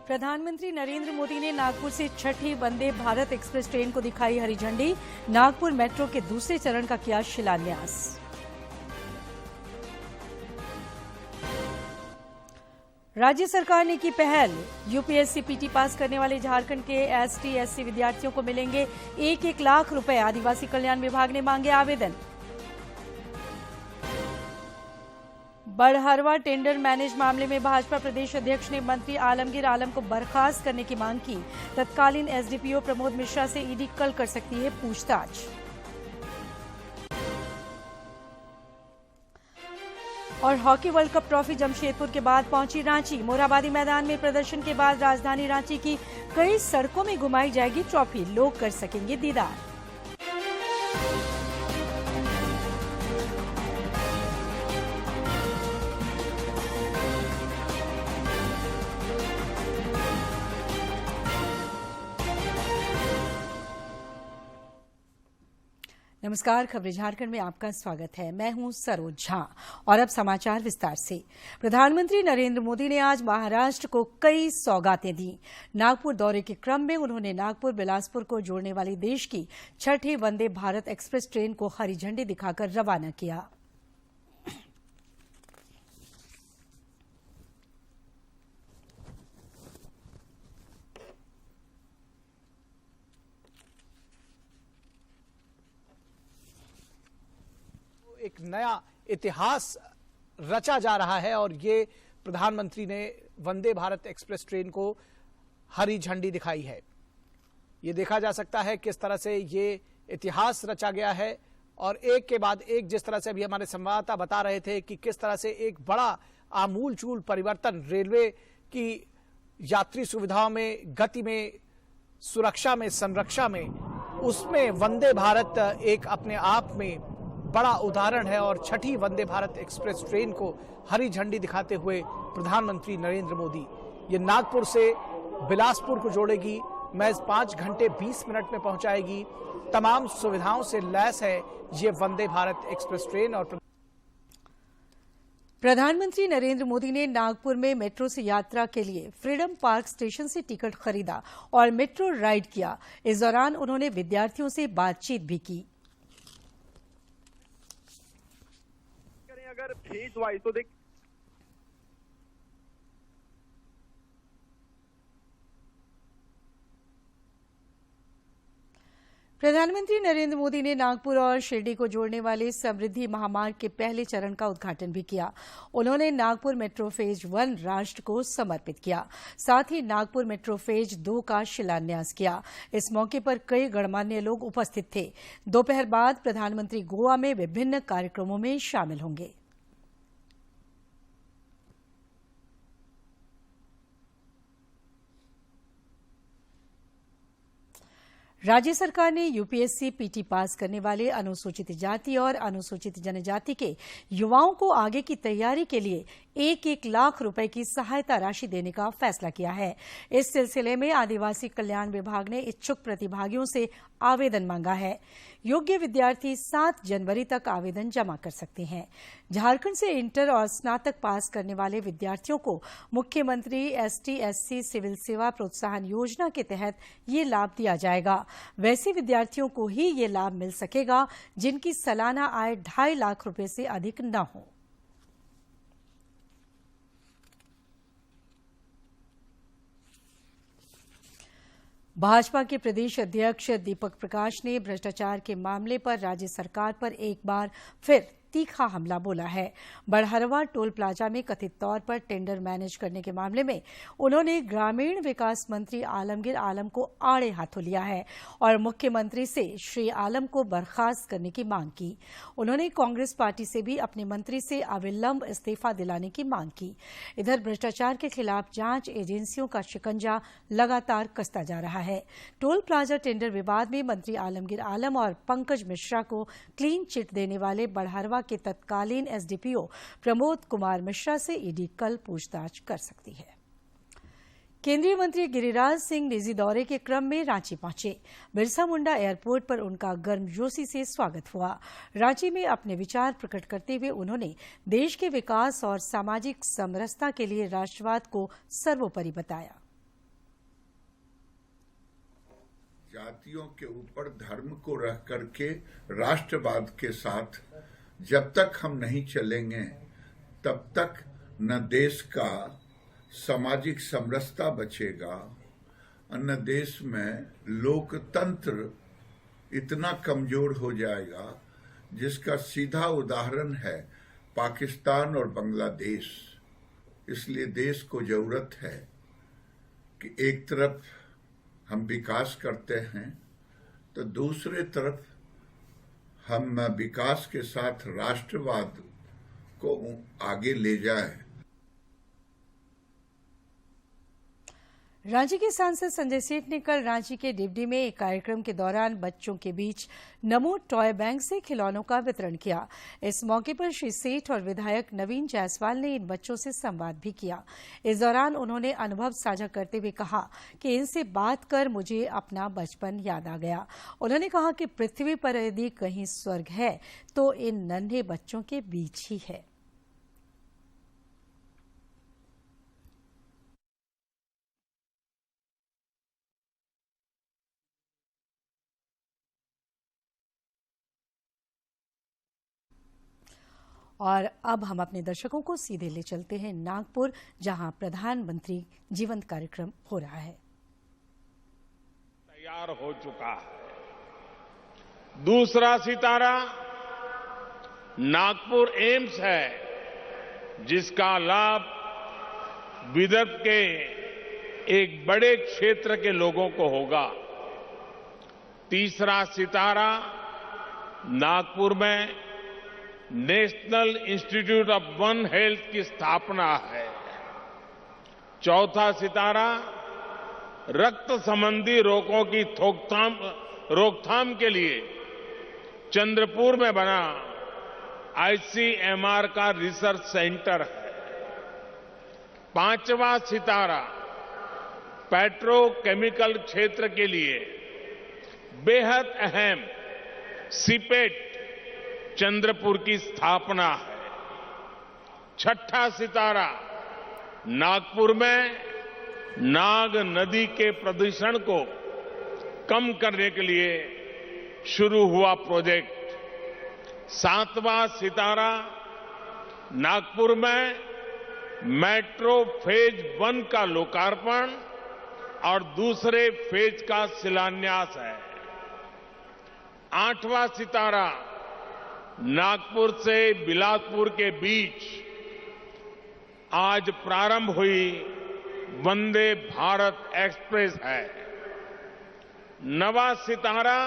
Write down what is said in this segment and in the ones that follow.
प्रधानमंत्री नरेंद्र मोदी ने नागपुर से छठी वंदे भारत एक्सप्रेस ट्रेन को दिखाई हरी झंडी। नागपुर मेट्रो के दूसरे चरण का किया शिलान्यास। राज्य सरकार ने की पहल। यूपीएससी पीटी पास करने वाले झारखंड के एसटी/एससी विद्यार्थियों को मिलेंगे 1-1 लाख रुपए। आदिवासी कल्याण विभाग ने मांगे आवेदन। बड़हरवा टेंडर मैनेज मामले में भाजपा प्रदेश अध्यक्ष ने मंत्री आलमगीर आलम को बर्खास्त करने की मांग की। तत्कालीन एसडीपीओ प्रमोद मिश्रा से ईडी कल कर सकती है पूछताछ। और hockey world cup trophy Jamshedpur के बाद पहुंची रांची। मोरहाबादी मैदान में प्रदर्शन के बाद राजधानी रांची की कई सड़कों में घुमाई जाएगी ट्रॉफी। लोग कर सकेंगे दीदार। नमस्कार, खबरें झारखंड में आपका स्वागत है। मैं हूं सरोज झा और अब समाचार विस्तार से। प्रधानमंत्री नरेंद्र मोदी ने आज महाराष्ट्र को कई सौगातें दी। नागपुर दौरे के क्रम में उन्होंने नागपुर बिलासपुर को जोड़ने वाली देश की छठी वंदे भारत एक्सप्रेस ट्रेन को हरी झंडी दिखाकर रवाना किया। एक नया इतिहास रचा जा रहा है और ये प्रधानमंत्री ने वंदे भारत एक्सप्रेस ट्रेन को हरी झंडी दिखाई है। ये देखा जा सकता है किस तरह से ये इतिहास रचा गया है और एक के बाद एक, जिस तरह से अभी हमारे संवाददाता बता रहे थे कि किस तरह से एक बड़ा आमूलचूल परिवर्तन रेलवे की यात्री सुविधाओं में, गति में, सुरक्षा में, संरक्षा में, उसमें वंदे भारत एक अपने आप में बड़ा उदाहरण है। और छठी वंदे भारत एक्सप्रेस ट्रेन को हरी झंडी दिखाते हुए प्रधानमंत्री नरेंद्र मोदी ये नागपुर से बिलासपुर को जोड़ेगी। महज 5 घंटे 20 मिनट में पहुंचाएगी। तमाम सुविधाओं से लैस है ये वंदे भारत एक्सप्रेस ट्रेन। और प्रधानमंत्री नरेंद्र मोदी ने नागपुर में मेट्रो से यात्रा के लिए फ्रीडम पार्क स्टेशन से टिकट खरीदा और मेट्रो राइड किया। इस दौरान उन्होंने विद्यार्थियों से बातचीत भी की। अगर फेज वाइज तो देख, प्रधानमंत्री नरेंद्र मोदी ने नागपुर और शिरडी को जोड़ने वाले समृद्धि महामार्ग के पहले चरण का उद्घाटन भी किया। उन्होंने नागपुर मेट्रो फेज 1 राष्ट्र को समर्पित किया। साथ ही नागपुर मेट्रो फेज 2 का शिलान्यास किया। इस मौके पर कई गणमान्य लोग उपस्थित थे। दोपहर बाद प्रधानमंत्री गोवा में विभिन्न कार्यक्रमों में शामिल होंगे। राज्य सरकार ने यूपीएससी पीटी पास करने वाले अनुसूचित जाति और अनुसूचित जनजाति के युवाओं को आगे की तैयारी के लिए 1-1 लाख रुपए की सहायता राशि देने का फैसला किया है। इस सिलसिले में आदिवासी कल्याण विभाग ने इच्छुक प्रतिभागियों से आवेदन मांगा है। योग्य विद्यार्थी 7 जनवरी तक आवेदन जमा कर सकते हैं। झारखंड से इंटर और स्नातक पास करने वाले विद्यार्थियों को मुख्यमंत्री एसटी/एससी सिविल सेवा प्रोत्साहन योजना के तहत ये लाभ दिया जाएगा। वैसे विद्यार्थियों को ही ये लाभ मिल सकेगा जिनकी सालाना आय 2.5 लाख रुपए से अधिक न हो। भाजपा के प्रदेश अध्यक्ष दीपक प्रकाश ने भ्रष्टाचार के मामले पर राज्य सरकार पर एक बार फिर तीखा हमला बोला है। बड़हरवा टोल प्लाजा में कथित तौर पर टेंडर मैनेज करने के मामले में उन्होंने ग्रामीण विकास मंत्री आलमगीर आलम को आड़े हाथों लिया है और मुख्यमंत्री से श्री आलम को बर्खास्त करने की मांग की। उन्होंने कांग्रेस पार्टी से भी अपने मंत्री से अविलंब इस्तीफा दिलाने की मांग की। इधर भ्रष्टाचार के खिलाफ जांच एजेंसियों का शिकंजा लगातार कसता जा रहा है। टोल प्लाजा टेंडर विवाद में मंत्री आलमगीर आलम और पंकज मिश्रा को क्लीन चिट देने वाले बड़हरवा के तत्कालीन एसडीपीओ प्रमोद कुमार मिश्रा से ईडी कल पूछताछ कर सकती है। केंद्रीय मंत्री गिरिराज सिंह निजी दौरे के क्रम में रांची पहुंचे। बिरसा मुंडा एयरपोर्ट पर उनका गर्मजोशी से स्वागत हुआ। रांची में अपने विचार प्रकट करते हुए उन्होंने देश के विकास और सामाजिक समरसता के लिए राष्ट्रवाद को सर्वोपरि बताया। जातियों के ऊपर धर्म को रख करके राष्ट्रवाद के साथ जब तक हम नहीं चलेंगे तब तक न देश का सामाजिक समरसता बचेगा, न देश में लोकतंत्र इतना कमजोर हो जाएगा, जिसका सीधा उदाहरण है पाकिस्तान और बांग्लादेश। इसलिए देश को जरूरत है कि एक तरफ हम विकास करते हैं तो दूसरे तरफ हम विकास के साथ राष्ट्रवाद को आगे ले जाएं। रांची के सांसद संजय सेठ ने कल रांची के डिबडी में एक कार्यक्रम के दौरान बच्चों के बीच नमो टॉय बैंक से खिलौनों का वितरण किया। इस मौके पर श्री सेठ और विधायक नवीन जायसवाल ने इन बच्चों से संवाद भी किया। इस दौरान उन्होंने अनुभव साझा करते हुए कहा कि इनसे बात कर मुझे अपना बचपन याद आ गया। उन्होंने कहा कि पृथ्वी पर यदि कहीं स्वर्ग है तो इन नन्हे बच्चों के बीच ही है। और अब हम अपने दर्शकों को सीधे ले चलते हैं नागपुर, जहां प्रधानमंत्री जीवंत कार्यक्रम हो रहा है। तैयार हो चुका है। दूसरा सितारा नागपुर एम्स है, जिसका लाभ विदर्भ के एक बड़े क्षेत्र के लोगों को होगा। तीसरा सितारा नागपुर में national institute of one health की स्थापना है। चौथा सितारा रक्त संबंधी रोगों की रोकथाम के लिए चंद्रपुर में बना आईसीएमआर का रिसर्च सेंटर है। पांचवा सितारा पेट्रोकेमिकल क्षेत्र के लिए बेहद अहम सीपेट चंद्रपुर की स्थापना है। छठा सितारा नागपुर में नाग नदी के प्रदूषण को कम करने के लिए शुरू हुआ प्रोजेक्ट। सातवां सितारा नागपुर में मेट्रो फेज 1 का लोकार्पण और दूसरे फेज का शिलान्यास है। आठवां सितारा नागपुर से बिलासपुर के बीच आज प्रारंभ हुई वंदे भारत एक्सप्रेस है। नवा सितारा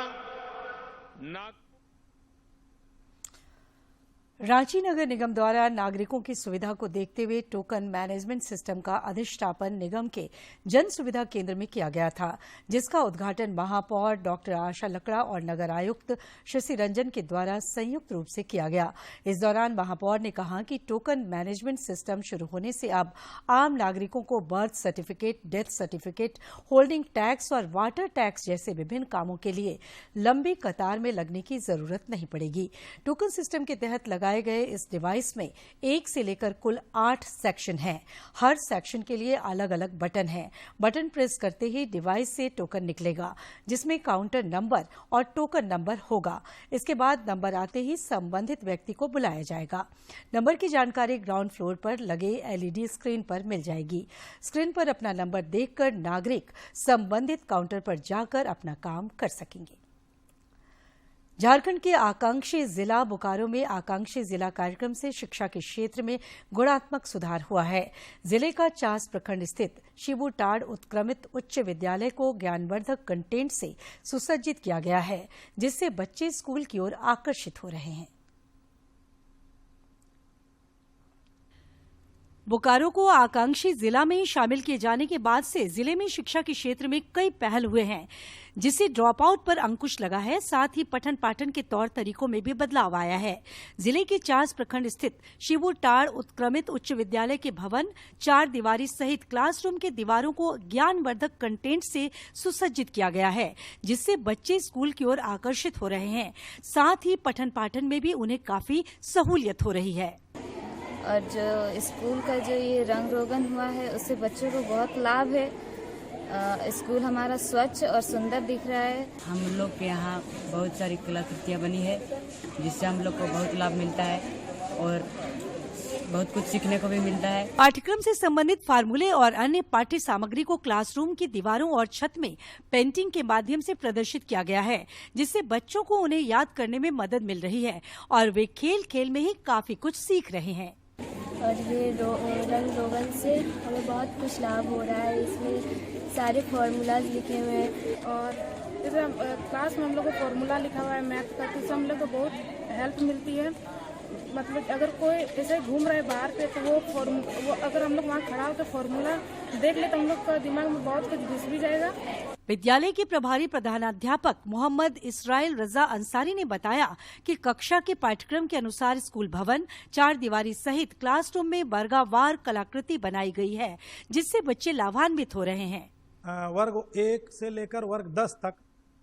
रांची नगर निगम द्वारा नागरिकों की सुविधा को देखते हुए टोकन मैनेजमेंट सिस्टम का अधिष्ठापन निगम के जन सुविधा केंद्र में किया गया था, जिसका उद्घाटन महापौर डॉक्टर आशा लकड़ा और नगर आयुक्त शशि रंजन के द्वारा संयुक्त रूप से किया गया। इस दौरान महापौर ने कहा कि टोकन मैनेजमेंट सिस्टम शुरू होने से अब आम नागरिकों को birth certificate, death certificate, holding tax और वाटर टैक्स जैसे विभिन्न कामों के लिए लंबी कतार में लगने की जरूरत नहीं पड़ेगी। टोकन सिस्टम के तहत लगाए गए इस डिवाइस में 1 से लेकर कुल 8 सेक्शन हैं। हर सेक्शन के लिए अलग अलग बटन हैं। बटन प्रेस करते ही डिवाइस से टोकन निकलेगा, जिसमें काउंटर नंबर और टोकन नंबर होगा। इसके बाद नंबर आते ही संबंधित व्यक्ति को बुलाया जाएगा। नंबर की जानकारी ग्राउंड फ्लोर पर लगे एलईडी स्क्रीन पर मिल जाएगी। स्क्रीन पर अपना नंबर देखकर नागरिक संबंधित काउंटर पर जाकर अपना काम कर सकेंगे। झारखंड के आकांक्षी जिला बोकारो में आकांक्षी जिला कार्यक्रम से शिक्षा के क्षेत्र में गुणात्मक सुधार हुआ है। जिले का चास प्रखंड स्थित शिबूटाड़ उत्क्रमित उच्च विद्यालय को ज्ञानवर्धक कंटेंट से सुसज्जित किया गया है, जिससे बच्चे स्कूल की ओर आकर्षित हो रहे हैं। बोकारो को आकांक्षी जिला में शामिल किए जाने के बाद से जिले में शिक्षा के क्षेत्र में कई पहल हुए हैं, जिससे ड्रॉप आउट पर अंकुश लगा है। साथ ही पठन पाठन के तौर तरीकों में भी बदलाव आया है। जिले के चास प्रखंड स्थित शिबूटाड़ उत्क्रमित उच्च विद्यालय के भवन, 4 दीवारी सहित क्लासरूम के दीवारों को ज्ञानवर्धक कंटेंट से सुसज्जित किया गया है, जिससे बच्चे स्कूल की ओर आकर्षित हो रहे हैं। साथ ही पठन पाठन में भी उन्हें काफी सहूलियत हो रही है। और जो स्कूल का जो ये रंग रोगन हुआ है, उससे बच्चों को बहुत लाभ है। स्कूल हमारा स्वच्छ और सुंदर दिख रहा है। हम लोग के यहाँ बहुत सारी कलाकृतियाँ बनी है जिससे हम लोग को बहुत लाभ मिलता है और बहुत कुछ सीखने को भी मिलता है। पाठ्यक्रम से संबंधित फार्मूले और अन्य पाठ्य सामग्री को क्लासरूम की दीवारों और छत में पेंटिंग के माध्यम से प्रदर्शित किया गया है, जिससे बच्चों को उन्हें याद करने में मदद मिल रही है और वे खेल खेल में ही काफी कुछ सीख रहे हैं। और ये रंग रोगन से हमें बहुत कुछ लाभ हो रहा है। इसमें सारे फॉर्मूलाज लिखे हुए हैं और जैसे क्लास में हम लोग को फॉर्मूला लिखा हुआ है मैथ का, तो हम लोग को बहुत हेल्प मिलती है। मतलब अगर कोई ऐसे घूम रहा है बाहर पे तो वो अगर हम लोग वहाँ खड़ा होकर फॉर्मूला देख ले तो हम लोग का दिमाग में बहुत कुछ घुस भी जाएगा। विद्यालय के प्रभारी प्रधानाध्यापक मोहम्मद इसराइल रजा अंसारी ने बताया कि कक्षा के पाठ्यक्रम के अनुसार स्कूल भवन, 4 दीवारी सहित क्लासरूम में वर्गावार कलाकृति बनाई गई है, जिससे बच्चे लाभान्वित हो रहे हैं। वर्ग 1 से लेकर वर्ग 10 तक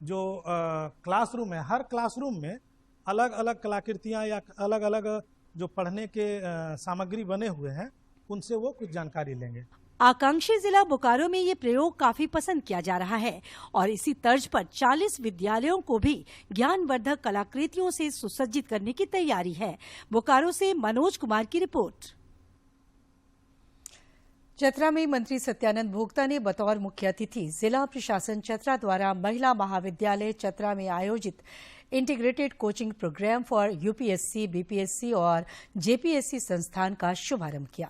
जो क्लासरूम है, हर क्लासरूम में अलग अलग कलाकृतियां या अलग अलग जो पढ़ने के सामग्री बने हुए हैं, उनसे वो कुछ जानकारी लेंगे। आकांक्षी जिला बोकारो में ये प्रयोग काफी पसंद किया जा रहा है और इसी तर्ज पर 40 विद्यालयों को भी ज्ञानवर्धक कलाकृतियों से सुसज्जित करने की तैयारी है। बोकारो से मनोज कुमार की रिपोर्ट। चतरा में मंत्री सत्यानंद भोक्ता ने बतौर मुख्य अतिथि जिला प्रशासन चतरा द्वारा महिला महाविद्यालय चतरा में आयोजित integrated coaching program for UPSC, BPSC और जेपीएससी संस्थान का शुभारंभ किया।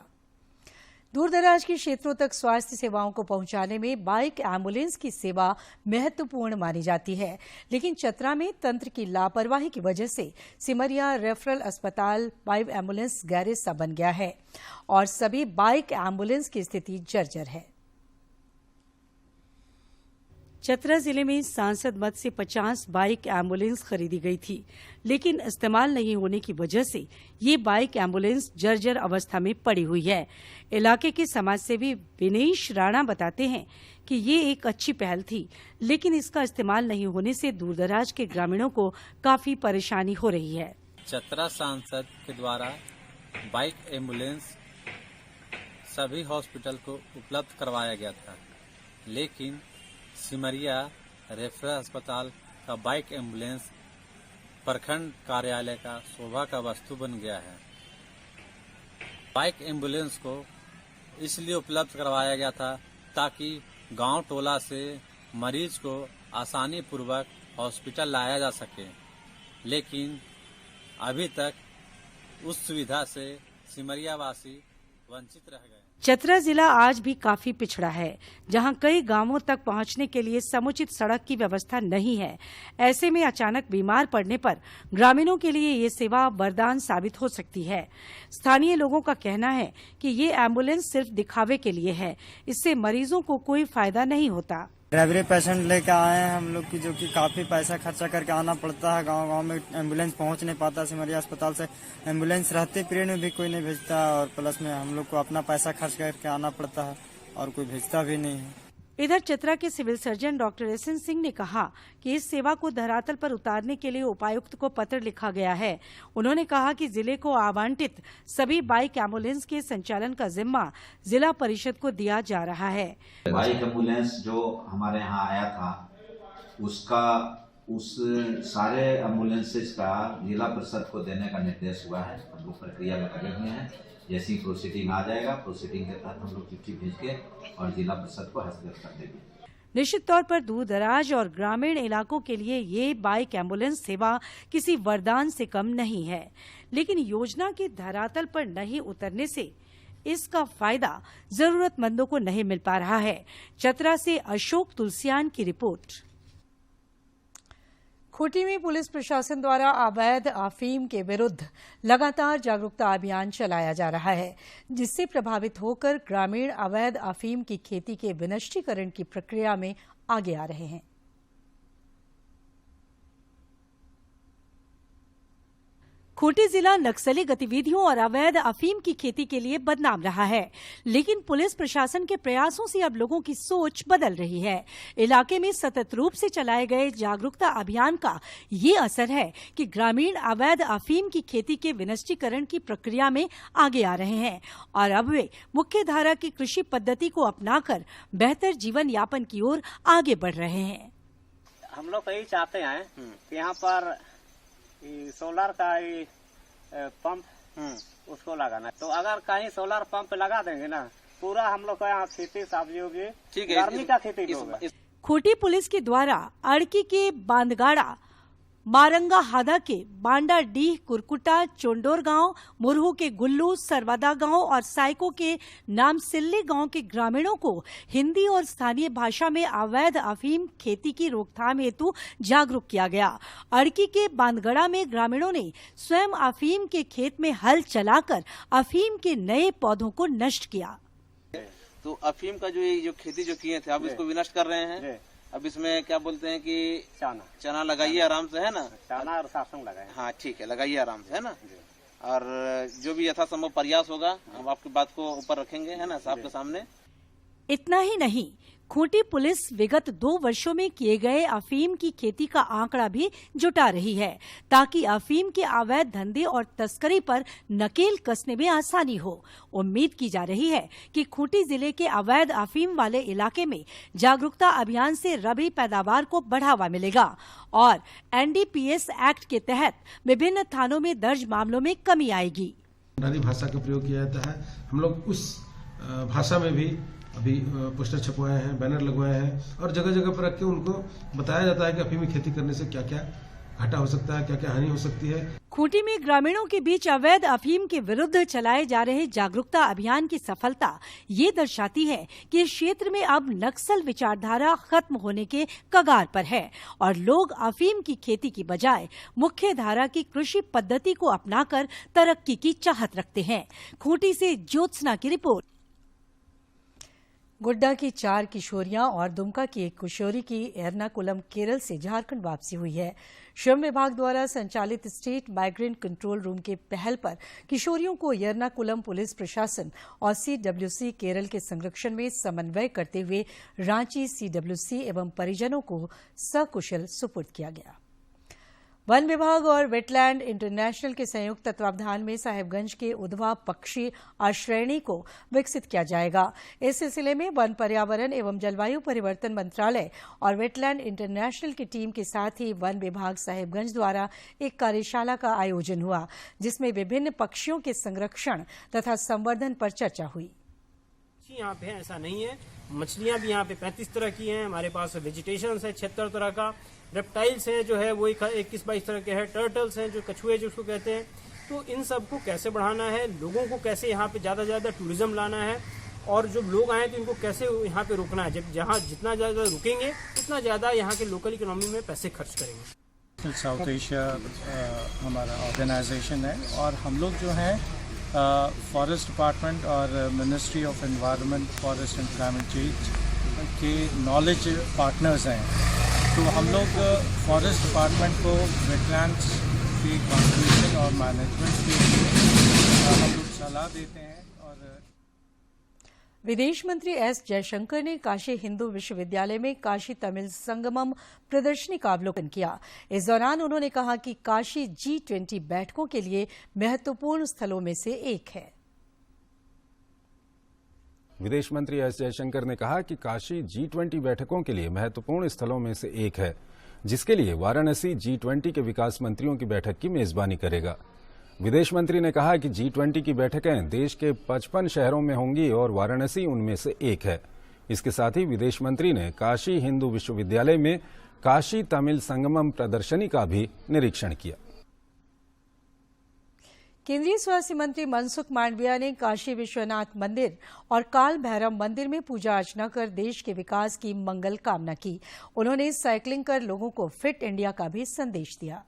दूरदराज के क्षेत्रों तक स्वास्थ्य सेवाओं को पहुंचाने में बाइक एम्बुलेंस की सेवा महत्वपूर्ण मानी जाती है, लेकिन चतरा में तंत्र की लापरवाही की वजह से सिमरिया रेफरल अस्पताल 5 एम्बुलेंस गैरेज सा बन गया है और सभी बाइक एम्बुलेंस की स्थिति जर्जर है। चतरा जिले में सांसद मद से 50 बाइक एम्बुलेंस खरीदी गई थी, लेकिन इस्तेमाल नहीं होने की वजह से ये बाइक एम्बुलेंस जर्जर अवस्था में पड़ी हुई है। इलाके के समाजसेवी विनेश राणा बताते हैं कि ये एक अच्छी पहल थी, लेकिन इसका इस्तेमाल नहीं होने से दूरदराज के ग्रामीणों को काफी परेशानी हो रही है। चतरा सांसद के द्वारा बाइक एम्बुलेंस सभी हॉस्पिटल को उपलब्ध करवाया गया था, लेकिन सिमरिया रेफरल अस्पताल का बाइक एम्बुलेंस प्रखंड कार्यालय का शोभा का वस्तु बन गया है। बाइक एम्बुलेंस को इसलिए उपलब्ध करवाया गया था ताकि गांव टोला से मरीज को आसानी पूर्वक हॉस्पिटल लाया जा सके, लेकिन अभी तक उस सुविधा से सिमरिया वासी वंचित रह गए। चतरा जिला आज भी काफी पिछड़ा है, जहां कई गांवों तक पहुंचने के लिए समुचित सड़क की व्यवस्था नहीं है। ऐसे में अचानक बीमार पड़ने पर ग्रामीणों के लिए ये सेवा वरदान साबित हो सकती है। स्थानीय लोगों का कहना है कि ये एम्बुलेंस सिर्फ दिखावे के लिए है, इससे मरीजों को कोई फायदा नहीं होता। ड्राइवरी पेशेंट लेके आए हैं हम लोग की, जो कि काफ़ी पैसा खर्चा करके आना पड़ता है। गांव-गांव में एम्बुलेंस पहुंच नहीं पाता। सिमरिया अस्पताल से एम्बुलेंस रहते पीरियड में भी कोई नहीं भेजता और प्लस में हम लोग को अपना पैसा खर्च करके आना पड़ता है और कोई भेजता भी नहीं है। इधर चतरा के civil surgeon doctor SN Singh ने कहा कि इस सेवा को धरातल पर उतारने के लिए उपायुक्त को पत्र लिखा गया है। उन्होंने कहा कि जिले को आवंटित सभी बाइक एम्बुलेंस के संचालन का जिम्मा जिला परिषद को दिया जा रहा है। बाइक एम्बुलेंस जो हमारे यहाँ आया था, उस सारे एम्बुलेंसेज का जिला परिषद को देने का निर्देश हुआ है। हम लोग प्रक्रिया में लगे हुए हैं। जैसी प्रोसीडिंग आ जाएगा, प्रोसीडिंग के तहत हम लोग चिट्ठी भेज के और जिला परिषद को हस्तांतरित कर देंगे। निश्चित तौर पर दूर दराज और ग्रामीण इलाकों के लिए ये बाइक एम्बुलेंस सेवा किसी वरदान से कम नहीं है, लेकिन योजना के धरातल पर नहीं उतरने से इसका फायदा जरूरतमंदों को नहीं मिल पा रहा है। चतरा से अशोक तुलसियान की रिपोर्ट। खूंटी में पुलिस प्रशासन द्वारा अवैध अफीम के विरुद्ध लगातार जागरूकता अभियान चलाया जा रहा है, जिससे प्रभावित होकर ग्रामीण अवैध अफीम की खेती के विनष्टीकरण की प्रक्रिया में आगे आ रहे हैं। खूंटी जिला नक्सली गतिविधियों और अवैध अफीम की खेती के लिए बदनाम रहा है, लेकिन पुलिस प्रशासन के प्रयासों से अब लोगों की सोच बदल रही है। इलाके में सतत रूप से चलाए गए जागरूकता अभियान का ये असर है कि ग्रामीण अवैध अफीम की खेती के विनिष्टीकरण की प्रक्रिया में आगे आ रहे हैं और अब वे मुख्य धारा की कृषि पद्धति को अपनाकर बेहतर जीवन यापन की ओर आगे बढ़ रहे हैं। हम लोग यही चाहते हैं कि यहाँ पर सोलर का पंप उसको लगाना। तो अगर कहीं सोलर पंप लगा देंगे ना, पूरा हम लोग का यहाँ खेती सब्जी होगी, गर्मी का खेती होगा। खूंटी पुलिस के द्वारा अड़की के बांदगाड़ा, मारंगा हादा के बांडा डीह, कुरकुटा, चोंडोर गांव, मुरहू के गुल्लू, सरवादा गांव और साइको के नामसिल्ली गांव के ग्रामीणों को हिंदी और स्थानीय भाषा में अवैध अफीम खेती की रोकथाम हेतु जागरूक किया गया। अड़की के बांदगड़ा में ग्रामीणों ने स्वयं अफीम के खेत में हल चलाकर अफीम के नए पौधों को नष्ट किया। तो अफीम का जो खेती जो किए थे, अब इसको विनष्ट कर रहे हैं। अब इसमें क्या बोलते हैं कि चना लगाइए आराम से, है ना? चना और सरसों लगाए। हाँ ठीक है, लगाइए आराम से, है ना? और जो भी यथासंभव प्रयास होगा हम आपकी बात को ऊपर रखेंगे, है ना, साहब के सामने। इतना ही नहीं, खूंटी पुलिस विगत 2 वर्षों में किए गए अफीम की खेती का आंकड़ा भी जुटा रही है ताकि अफीम के अवैध धंधे और तस्करी पर नकेल कसने में आसानी हो। उम्मीद की जा रही है कि खूंटी जिले के अवैध अफीम वाले इलाके में जागरूकता अभियान से रबी पैदावार को बढ़ावा मिलेगा और NDPS एक्ट के तहत विभिन्न थानों में दर्ज मामलों में कमी आएगी। भाषा का प्रयोग किया जाता है। हम लोग उस भाषा में भी अभी पोस्टर छपवाए हैं, बैनर लगवाए हैं और जगह जगह पर रख के उनको बताया जाता है कि अफीम की खेती करने से क्या क्या घाटा हो सकता है, क्या क्या हानि हो सकती है। खूंटी में ग्रामीणों के बीच अवैध अफीम के विरुद्ध चलाए जा रहे जागरूकता अभियान की सफलता ये दर्शाती है कि इस क्षेत्र में अब नक्सल विचारधारा खत्म होने के कगार पर है और लोग अफीम की खेती की बजाय मुख्य धारा की कृषि पद्धति को अपनाकर तरक्की की चाहत रखते हैं। खूंटी से ज्योत्सना की रिपोर्ट। गोड्डा की 4 किशोरियां और दुमका की 1 किशोरी की एर्नाकुलम केरल से झारखंड वापसी हुई है। श्रम विभाग द्वारा संचालित स्टेट माइग्रेंट कंट्रोल रूम के पहल पर किशोरियों को एर्नाकुलम पुलिस प्रशासन और CWC केरल के संरक्षण में समन्वय करते हुए रांची CWC एवं परिजनों को सकुशल सुपुर्द किया गया। वन विभाग और वेटलैंड इंटरनेशनल के संयुक्त तत्वावधान में साहिबगंज के उधवा पक्षी आश्रयणी को विकसित किया जाएगा। इस सिलसिले में वन, पर्यावरण एवं जलवायु परिवर्तन मंत्रालय और वेटलैंड इंटरनेशनल की टीम के साथ ही वन विभाग साहिबगंज द्वारा एक कार्यशाला का आयोजन हुआ, जिसमें विभिन्न पक्षियों के संरक्षण तथा संवर्धन पर चर्चा हुई। यहाँ पे ऐसा नहीं है, मछलियाँ भी यहाँ पे 35 तरह की हैं। हमारे पास वेजिटेशन है 76 तरह का, रेप्टाइल्स हैं जो है वो 21-22 तरह के हैं, टर्टल्स हैं जो कछुए जिसको कहते हैं। तो इन सब को कैसे बढ़ाना है, लोगों को कैसे यहाँ पे ज़्यादा से ज़्यादा टूरिज्म लाना है और जो लोग आए तो इनको कैसे यहाँ पे रोकना है। जब जहाँ जितना ज़्यादा रुकेंगे उतना ज़्यादा यहाँ के लोकल इकोनॉमी में पैसे खर्च करेंगे। साउथ एशिया हमारा ऑर्गेनाइजेशन है और हम लोग जो हैं फॉरेस्ट डिपार्टमेंट और ministry of environment, forest and climate change के नॉलेज पार्टनर्स हैं। तो हम लोग फॉरेस्ट डिपार्टमेंट को वेटलैंड्स की कंजर्वेशन और मैनेजमेंट के लिए हम लोग सलाह देते हैं। और विदेश मंत्री S जयशंकर ने काशी हिंदू विश्वविद्यालय में काशी तमिल संगमम प्रदर्शनी का अवलोकन किया। इस दौरान उन्होंने कहा कि काशी G20 बैठकों के लिए महत्वपूर्ण स्थलों में से एक है। विदेश मंत्री S जयशंकर ने कहा कि काशी G20 बैठकों के लिए महत्वपूर्ण स्थलों में से एक है, जिसके लिए वाराणसी G20 के विकास मंत्रियों की बैठक की मेजबानी करेगा। विदेश मंत्री ने कहा कि G20 की बैठकें देश के 55 शहरों में होंगी और वाराणसी उनमें से एक है। इसके साथ ही विदेश मंत्री ने काशी हिंदू विश्वविद्यालय में काशी तमिल संगमम प्रदर्शनी का भी निरीक्षण किया। केंद्रीय स्वास्थ्य मंत्री मनसुख मांडविया ने काशी विश्वनाथ मंदिर और काल भैरव मंदिर में पूजा अर्चना कर देश के विकास की मंगल कामना की। उन्होंने साइकिलिंग कर लोगों को फिट इंडिया का भी संदेश दिया।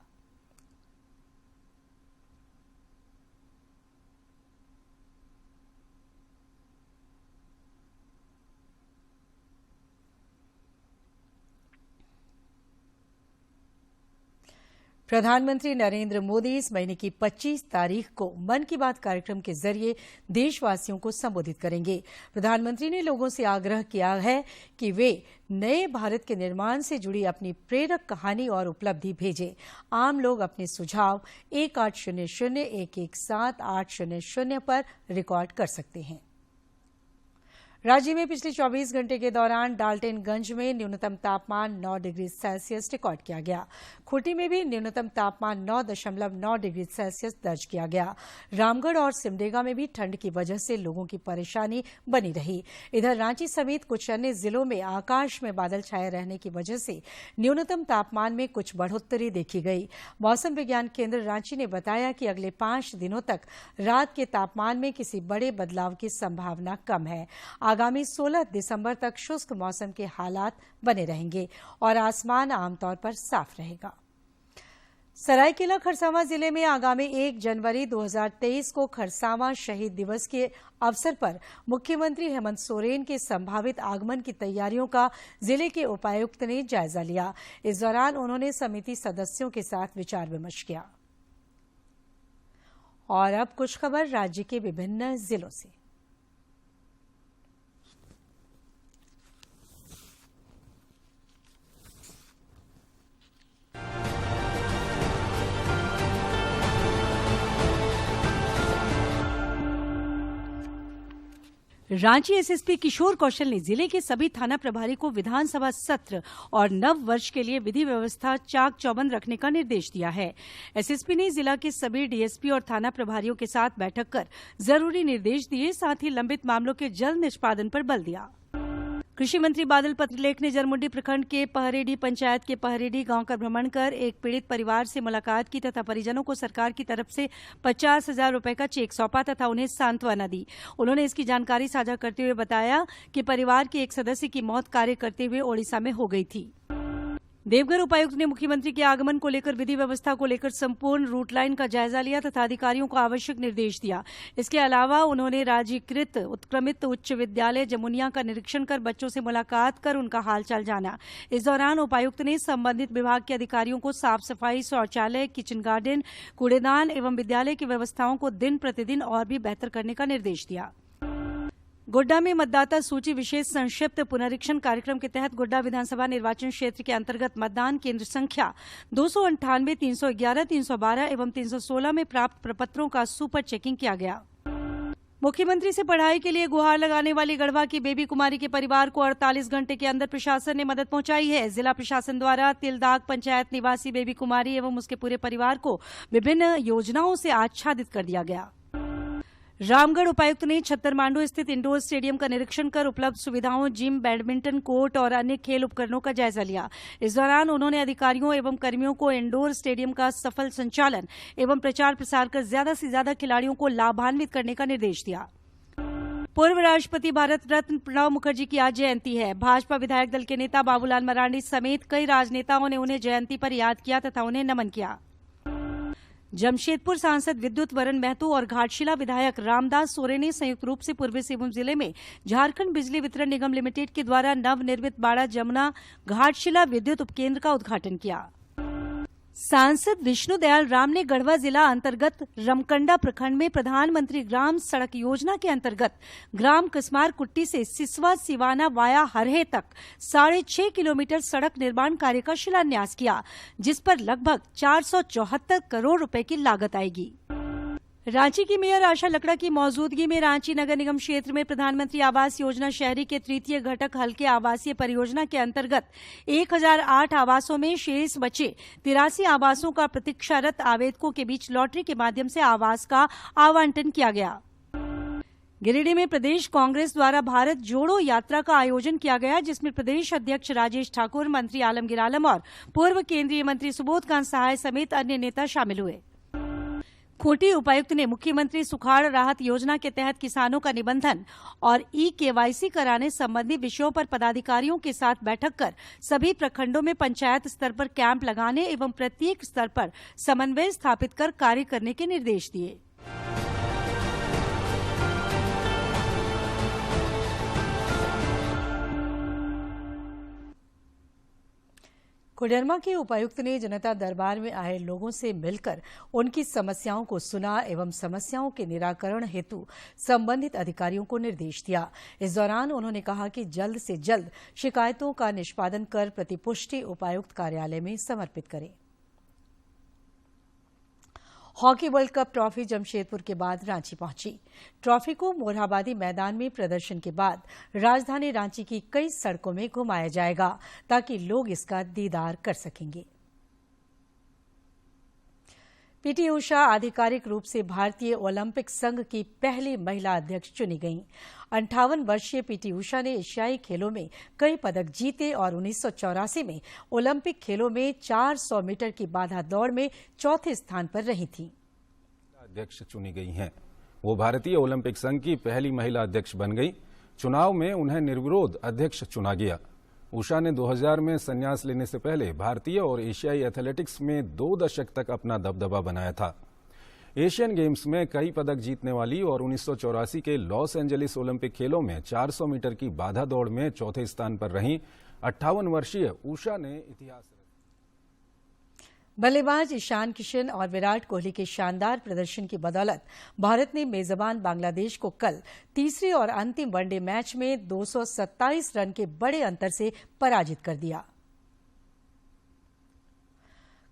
प्रधानमंत्री नरेंद्र मोदी इस महीने की 25 तारीख को मन की बात कार्यक्रम के जरिए देशवासियों को संबोधित करेंगे। प्रधानमंत्री ने लोगों से आग्रह किया है कि वे नए भारत के निर्माण से जुड़ी अपनी प्रेरक कहानी और उपलब्धि भेजें। आम लोग अपने सुझाव 1800-117-800 पर रिकॉर्ड कर सकते हैं। राज्य में पिछले 24 घंटे के दौरान डाल्टनगंज में न्यूनतम तापमान 9 डिग्री सेल्सियस रिकॉर्ड किया गया। खूंटी में भी न्यूनतम तापमान 9.9 डिग्री सेल्सियस दर्ज किया गया। रामगढ़ और सिमडेगा में भी ठंड की वजह से लोगों की परेशानी बनी रही। इधर रांची समेत कुछ अन्य जिलों में आकाश में बादल छाए रहने की वजह से न्यूनतम तापमान में कुछ बढ़ोत्तरी देखी गई। मौसम विज्ञान केंद्र रांची ने बताया कि अगले 5 दिनों तक रात के तापमान में किसी बड़े बदलाव की संभावना कम है। आगामी 16 दिसंबर तक शुष्क मौसम के हालात बने रहेंगे और आसमान आमतौर पर साफ रहेगा। सरायकेला खरसावां जिले में आगामी 1 जनवरी 2023 को खरसावां शहीद दिवस के अवसर पर मुख्यमंत्री हेमंत सोरेन के संभावित आगमन की तैयारियों का जिले के उपायुक्त ने जायजा लिया। इस दौरान उन्होंने समिति सदस्यों के साथ विचार विमर्श किया। और अब कुछ खबर राज्य के विभिन्न जिलों से। रांची एसएसपी किशोर कौशल ने जिले के सभी थाना प्रभारी को विधानसभा सत्र और नव वर्ष के लिए विधि व्यवस्था चाक चौबंद रखने का निर्देश दिया है। एसएसपी ने जिला के सभी डीएसपी और थाना प्रभारियों के साथ बैठक कर जरूरी निर्देश दिए, साथ ही लंबित मामलों के जल्द निष्पादन पर बल दिया। कृषि मंत्री बादल पत्रलेख ने जरमुंडी प्रखंड के पहरेडी पंचायत के पहरेडी गांव का भ्रमण कर एक पीड़ित परिवार से मुलाकात की तथा परिजनों को सरकार की तरफ से 50,000 रुपए का चेक सौंपा तथा उन्हें सांत्वना दी। उन्होंने इसकी जानकारी साझा करते हुए बताया कि परिवार के एक सदस्य की मौत कार्य करते हुए ओडिशा में हो गई थी। देवघर उपायुक्त ने मुख्यमंत्री के आगमन को लेकर विधि व्यवस्था को लेकर संपूर्ण रूट लाइन का जायजा लिया तथा अधिकारियों को आवश्यक निर्देश दिया। इसके अलावा उन्होंने राज्यकृत उत्क्रमित उच्च विद्यालय जमुनिया का निरीक्षण कर बच्चों से मुलाकात कर उनका हालचाल जाना। इस दौरान उपायुक्त ने संबंधित विभाग के अधिकारियों को साफ सफाई, शौचालय, किचन गार्डन, कूड़ेदान एवं विद्यालय की व्यवस्थाओं को दिन प्रतिदिन और भी बेहतर करने का निर्देश दिया। गोड्डा में मतदाता सूची विशेष संक्षिप्त पुनरीक्षण कार्यक्रम के तहत गोड्डा विधानसभा निर्वाचन क्षेत्र के अंतर्गत मतदान केंद्र संख्या 298, 311, 312 एवं 316 में प्राप्त प्रपत्रों का सुपर चेकिंग किया गया। मुख्यमंत्री से पढ़ाई के लिए गुहार लगाने वाली गढ़वा की बेबी कुमारी के परिवार को 48 घंटे के अंदर प्रशासन ने मदद पहुंचाई है। जिला प्रशासन द्वारा तिलदाग पंचायत निवासी बेबी कुमारी एवं उसके पूरे परिवार को विभिन्न योजनाओं से आच्छादित कर दिया गया। रामगढ़ उपायुक्त ने छत्तरमांडू स्थित इंडोर स्टेडियम का निरीक्षण कर उपलब्ध सुविधाओं, जिम, बैडमिंटन कोर्ट और अन्य खेल उपकरणों का जायजा लिया। इस दौरान उन्होंने अधिकारियों एवं कर्मियों को इंडोर स्टेडियम का सफल संचालन एवं प्रचार प्रसार कर ज्यादा से ज्यादा खिलाड़ियों को लाभान्वित करने का निर्देश दिया। पूर्व राष्ट्रपति भारत रत्न प्रणब मुखर्जी की आज जयंती है। भाजपा विधायक दल के नेता बाबूलाल मरांडी समेत कई राजनेताओं ने उन्हें जयंती पर याद किया तथा उन्हें नमन किया। जमशेदपुर सांसद विद्युत वरण महतो और घाटशिला विधायक रामदास सोरेन ने संयुक्त रूप से पूर्वी सिंहभूम जिले में झारखंड बिजली वितरण निगम लिमिटेड के द्वारा नवनिर्मित बाड़ा जमुना घाटशिला विद्युत उपकेंद्र का उद्घाटन किया। सांसद विष्णुदयाल राम ने गढ़वा जिला अंतर्गत रमकंडा प्रखंड में प्रधानमंत्री ग्राम सड़क योजना के अंतर्गत ग्राम कसमार कुट्टी से सिसवा सिवाना वाया हरहे तक 6.5 किलोमीटर सड़क निर्माण कार्य का शिलान्यास किया, जिस पर लगभग 474 करोड़ रुपए की लागत आएगी। रांची की मेयर आशा लकड़ा की मौजूदगी में रांची नगर निगम क्षेत्र में प्रधानमंत्री आवास योजना शहरी के तृतीय घटक हल्के आवासीय परियोजना के अंतर्गत 1008 आवासों में शेष बचे 83 आवासों का प्रतीक्षारत आवेदकों के बीच लॉटरी के माध्यम से आवास का आवंटन किया गया। गिरिडीह में प्रदेश कांग्रेस द्वारा भारत जोड़ो यात्रा का आयोजन किया गया, जिसमें प्रदेश अध्यक्ष राजेश ठाकुर, मंत्री आलमगीर आलम और पूर्व केंद्रीय मंत्री सुबोध कांत सहाय समेत अन्य नेता शामिल हुए। खूंटी उपायुक्त ने मुख्यमंत्री सुखाड़ राहत योजना के तहत किसानों का निबंधन और ई-केवाईसी कराने संबंधी विषयों पर पदाधिकारियों के साथ बैठक कर सभी प्रखंडों में पंचायत स्तर पर कैंप लगाने एवं प्रत्येक स्तर पर समन्वय स्थापित कर कार्य करने के निर्देश दिए। कोडरमा के उपायुक्त ने जनता दरबार में आए लोगों से मिलकर उनकी समस्याओं को सुना एवं समस्याओं के निराकरण हेतु संबंधित अधिकारियों को निर्देश दिया। इस दौरान उन्होंने कहा कि जल्द से जल्द शिकायतों का निष्पादन कर प्रतिपुष्टि उपायुक्त कार्यालय में समर्पित करें। Hockey world cup trophy Jamshedpur के बाद रांची पहुंची। ट्रॉफी को मोरहाबादी मैदान में प्रदर्शन के बाद राजधानी रांची की कई सड़कों में घुमाया जाएगा ताकि लोग इसका दीदार कर सकेंगे। पीटी उषा आधिकारिक रूप से भारतीय ओलंपिक संघ की पहली महिला अध्यक्ष चुनी गईं। 58 वर्षीय पीटी उषा ने एशियाई खेलों में कई पदक जीते और 1984 में ओलंपिक खेलों में 400 मीटर की बाधा दौड़ में चौथे स्थान पर रही थीं। अध्यक्ष चुनी गई हैं। वो भारतीय ओलंपिक संघ की पहली महिला अध्यक्ष बन गई। चुनाव में उन्हें निर्विरोध अध्यक्ष चुना गया। उषा ने 2000 में संन्यास लेने से पहले भारतीय और एशियाई एथलेटिक्स में 2 दशक तक अपना दबदबा बनाया था। एशियन गेम्स में कई पदक जीतने वाली और 1984 के लॉस एंजलिस ओलंपिक खेलों में 400 मीटर की बाधा दौड़ में चौथे स्थान पर रहीं 58 वर्षीय उषा ने इतिहास। बल्लेबाज ईशान किशन और विराट कोहली के शानदार प्रदर्शन की बदौलत भारत ने मेजबान बांग्लादेश को कल तीसरे और अंतिम वनडे मैच में 227 रन के बड़े अंतर से पराजित कर दिया।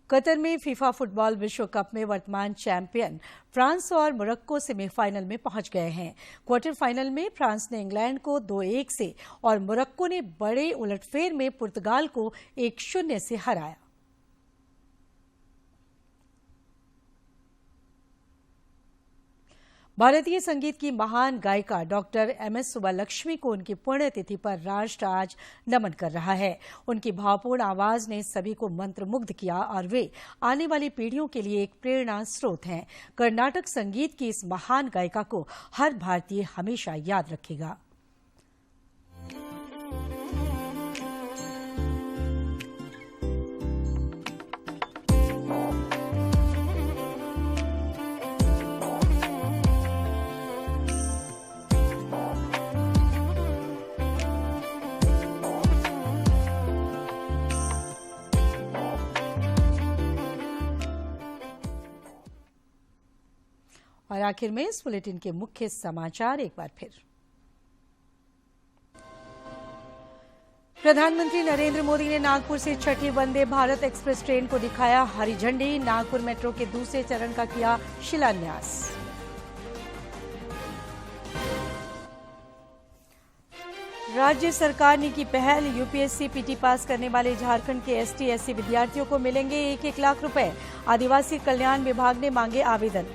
कतर में फीफा फुटबॉल विश्व कप में वर्तमान चैंपियन फ्रांस और मोरक्को सेमीफाइनल में पहुंच गए हैं। क्वार्टर फाइनल में फ्रांस ने इंग्लैंड को 2-1 से और मोरक्को ने बड़े उलटफेर में पुर्तगाल को 1-0 से हराया। भारतीय संगीत की महान गायिका डॉक्टर एमएस सुब्बालक्ष्मी को उनकी पुण्यतिथि पर राष्ट्र आज नमन कर रहा है। उनकी भावपूर्ण आवाज ने सभी को मंत्रमुग्ध किया और वे आने वाली पीढ़ियों के लिए एक प्रेरणा स्रोत हैं। कर्नाटक संगीत की इस महान गायिका को हर भारतीय हमेशा याद रखेगा। और आखिर में इस बुलेटिन के मुख्य समाचार एक बार फिर। प्रधानमंत्री नरेंद्र मोदी ने नागपुर से छठी वंदे भारत एक्सप्रेस ट्रेन को दिखाया हरी झंडी। नागपुर मेट्रो के दूसरे चरण का किया शिलान्यास। राज्य सरकार ने की पहल। यूपीएससी पीटी पास करने वाले झारखंड के एसटी एससी विद्यार्थियों को मिलेंगे 1-1 लाख रुपए। आदिवासी कल्याण विभाग ने मांगे आवेदन।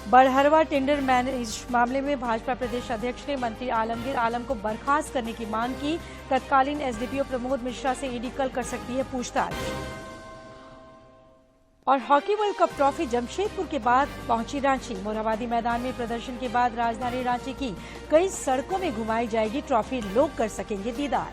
बड़हरवा टेंडर मैनेज मामले में भाजपा प्रदेश अध्यक्ष ने मंत्री आलमगीर आलम को बर्खास्त करने की मांग की। तत्कालीन एसडीपीओ प्रमोद मिश्रा से ईडी कल कर सकती है पूछताछ। और hockey world cup trophy Jamshedpur के बाद पहुंची रांची। मोरहाबादी मैदान में प्रदर्शन के बाद राजधानी रांची की कई सड़कों में घुमाई जाएगी ट्रॉफी। लोग कर सकेंगे दीदार।